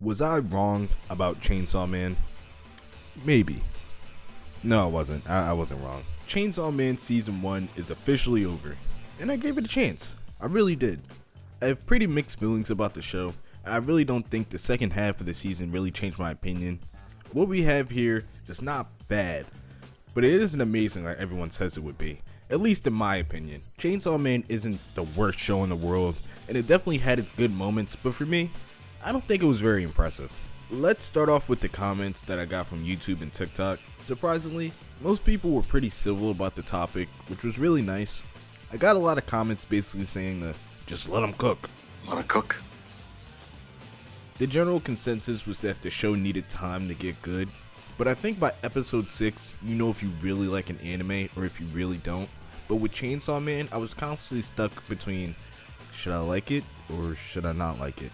Was I wrong about Chainsaw Man? Maybe. No, I wasn't. I wasn't wrong. Chainsaw Man Season 1 is officially over, and I gave it a chance. I really did. I have pretty mixed feelings about the show. I really don't think the second half of the season really changed my opinion. What we have here is not bad, but it isn't amazing like everyone says it would be, at least in my opinion. Chainsaw Man isn't the worst show in the world, and it definitely had its good moments, but for me, I don't think it was very impressive. Let's start off with the comments that I got from YouTube and TikTok. Surprisingly, most people were pretty civil about the topic, which was really nice. I got a lot of comments basically saying that just let them cook. Wanna cook? The general consensus was that the show needed time to get good, but I think by episode 6, you know if you really like an anime or if you really don't. But with Chainsaw Man, I was constantly stuck between should I like it or should I not like it?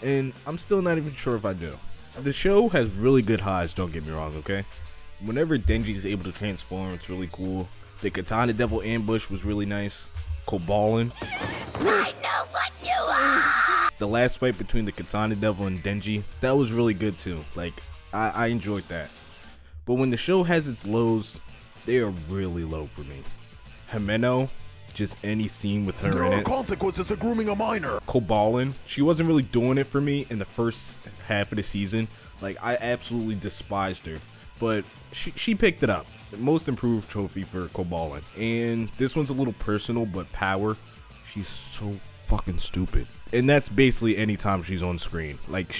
And I'm still not even sure if I do. The show has really good highs, don't get me wrong, okay? Whenever Denji is able to transform, it's really cool. The Katana Devil ambush was really nice. Kobalin. I know what you are! The last fight between the Katana Devil and Denji, that was really good too. Like, I enjoyed that. But when the show has its lows, they are really low for me. Himeno, just any scene with her in it. Consequences of grooming a minor. Kobalin, she wasn't really doing it for me in the first half of the season. Like, I absolutely despised her, but she picked it up. The most improved trophy for Kobalin. And this one's a little personal, but Power, she's so fucking stupid. And that's basically any time she's on screen. Like,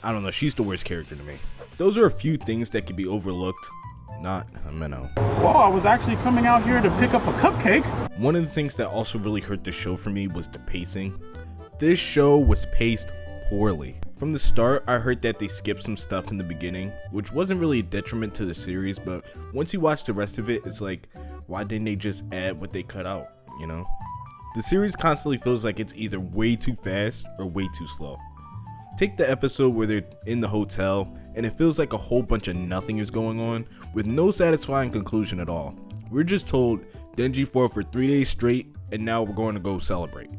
I don't know, she's the worst character to me. Those are a few things that could be overlooked. Not Himeno. Well, I was actually coming out here to pick up a cupcake. One of the things that also really hurt the show for me was the pacing. This show was paced poorly. From the start, I heard that they skipped some stuff in the beginning, which wasn't really a detriment to the series, but once you watch the rest of it, it's like, why didn't they just add what they cut out, you know? The series constantly feels like it's either way too fast or way too slow. Take the episode where they're in the hotel and it feels like a whole bunch of nothing is going on with no satisfying conclusion at all. We're just told Denji fought for 3 days straight and now we're going to go celebrate.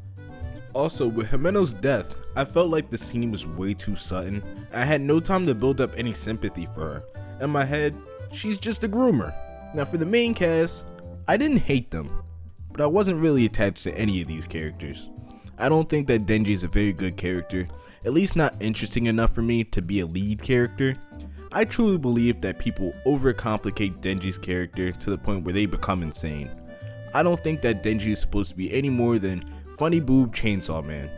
Also, with Himeno's death, I felt like the scene was way too sudden. I had no time to build up any sympathy for her. In my head, she's just a groomer. Now for the main cast, I didn't hate them, but I wasn't really attached to any of these characters. I don't think that Denji is a very good character, at least not interesting enough for me to be a lead character. I truly believe that people overcomplicate Denji's character to the point where they become insane. I don't think that Denji is supposed to be any more than funny boob Chainsaw Man,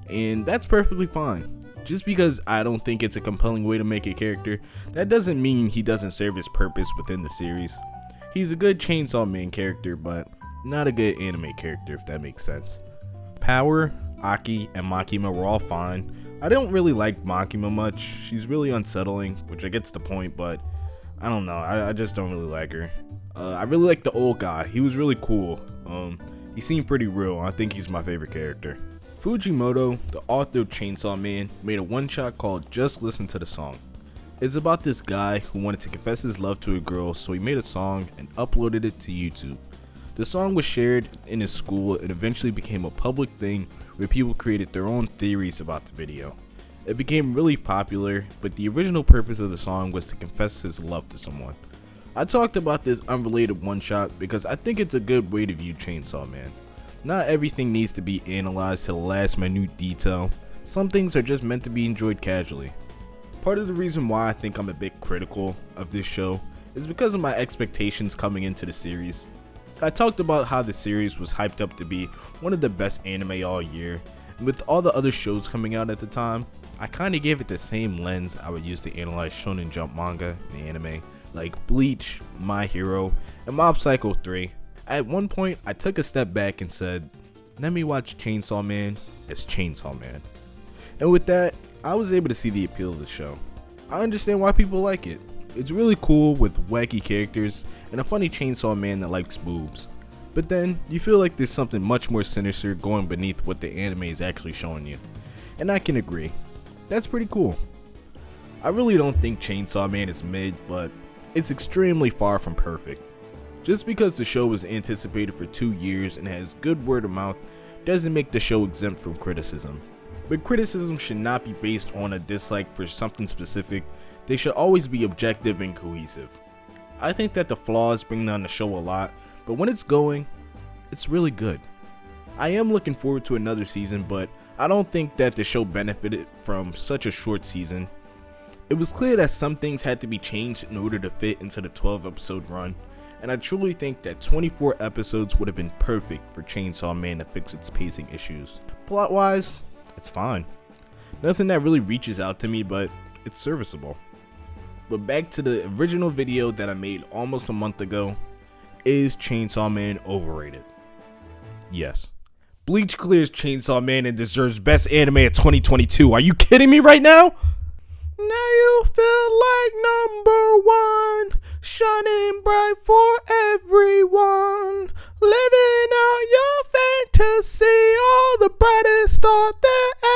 and that's perfectly fine. Just because I don't think it's a compelling way to make a character, that doesn't mean he doesn't serve his purpose within the series. He's a good Chainsaw Man character, but not a good anime character, if that makes sense. Power, Aki, and Makima were all fine. I don't really like Makima much. She's really unsettling, which I gets the point, but I don't know. I just don't really like her. I really like the old guy. He was really cool. He seemed pretty real. I think he's my favorite character. Fujimoto, the author of Chainsaw Man, made a one-shot called Just Listen to the Song. It's about this guy who wanted to confess his love to a girl, so he made a song and uploaded it to YouTube. The song was shared in his school and eventually became a public thing where people created their own theories about the video. It became really popular, but the original purpose of the song was to confess his love to someone. I talked about this unrelated one-shot because I think it's a good way to view Chainsaw Man. Not everything needs to be analyzed to the last minute detail. Some things are just meant to be enjoyed casually. Part of the reason why I think I'm a bit critical of this show is because of my expectations coming into the series. I talked about how the series was hyped up to be one of the best anime all year, and with all the other shows coming out at the time, I kinda gave it the same lens I would use to analyze Shonen Jump manga and anime, like Bleach, My Hero, and Mob Psycho 3. At one point, I took a step back and said, let me watch Chainsaw Man as Chainsaw Man. And with that, I was able to see the appeal of the show. I understand why people like it. It's really cool with wacky characters and a funny Chainsaw Man that likes boobs. But then, you feel like there's something much more sinister going beneath what the anime is actually showing you. And I can agree. That's pretty cool. I really don't think Chainsaw Man is mid, but it's extremely far from perfect. Just because the show was anticipated for 2 years and has good word of mouth doesn't make the show exempt from criticism. But criticism should not be based on a dislike for something specific. They should always be objective and cohesive. I think that the flaws bring down the show a lot, but when it's going, it's really good. I am looking forward to another season, but I don't think that the show benefited from such a short season. It was clear that some things had to be changed in order to fit into the 12 episode run, and I truly think that 24 episodes would have been perfect for Chainsaw Man to fix its pacing issues. Plot wise, it's fine. Nothing that really reaches out to me, but it's serviceable. But back to the original video that I made almost a month ago. Is Chainsaw Man overrated? Yes. Bleach clears Chainsaw Man and deserves best anime of 2022. Are you kidding me right now? Now you feel like number one, shining bright for everyone, living out your fantasy, all the brightest star there